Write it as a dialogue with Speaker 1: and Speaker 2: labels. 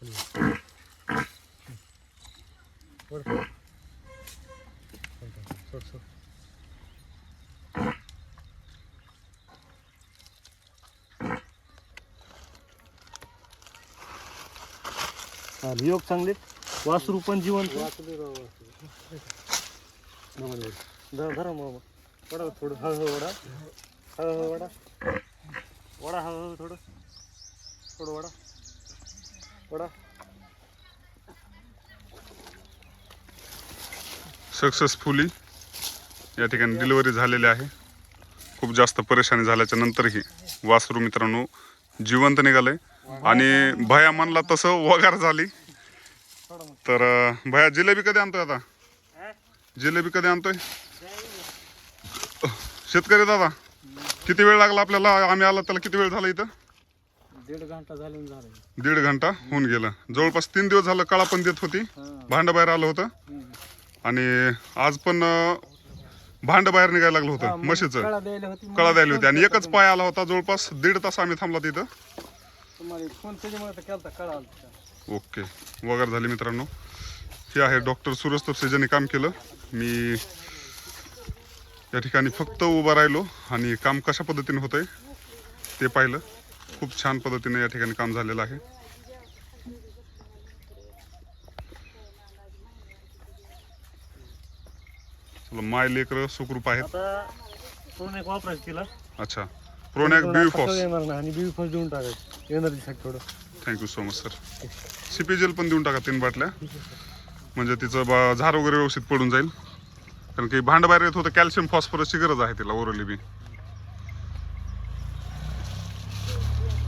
Speaker 1: योग चांगले वासरू पण जिवंत धरा मामा वडा थोडं हळूहळू वडा हळूहळू वडा वडा हळूहळू थोडं थोडं वडा वडा
Speaker 2: सक्सेसफुली या ठिकाणी डिलिव्हरी झालेली आहे. खूप जास्त परेशानी झाल्याच्या नंतरही वासरू मित्रांनो जिवंत निघाले आणि भया म्हणला तसं वगार झाली. तर भया जिलेबी कधी आणतोय आता? जिलेबी कधी आणतोय? शेतकरी दादा किती वेळ लागला आपल्याला? आम्ही आला त्याला किती वेळ झाला इथं?
Speaker 1: 1.5 घंटा झालं.
Speaker 2: 1.5 घंटा होऊन गेलं. जवळपास 3 दिवस झालं कळा पण देत होती. भांड बाहेर आलं होतं आणि आज पण भांड बाहेर निघायला लागलं होतं म्हशीचं. कळा द्यायला होती आणि एकच पाय आला होता. जवळपास 1.5 तास आम्ही थांबला तिथं. ओके वगैरे झाली मित्रांनो. हे आहे डॉक्टर सूरज तपसे ज्यांनी काम केलं. मी या ठिकाणी फक्त उभा राहिलो आणि काम कशा पद्धतीने होतंय ते पाहिलं. खूप छान पद्धतीने या ठिकाणी काम झालेलं आहे. चला माय लेकर सुखरूप आहेत.
Speaker 1: वापरायचं तिला.
Speaker 2: अच्छा प्रोनॅक बीफॉस
Speaker 1: आणि बीफॉस देऊन टाकायचं एनर्जीसाठी थोडं.
Speaker 2: Thank you so much sir. सीपीजेल पण देऊन टाका 3 बाटल्या म्हणजे तिचं झार वगैरे व्यवस्थित पडून जाईल. कारण की भांड बाहेर येत होतं. कॅल्शियम फॉस्फरसची गरज आहे तिला ओरली बी.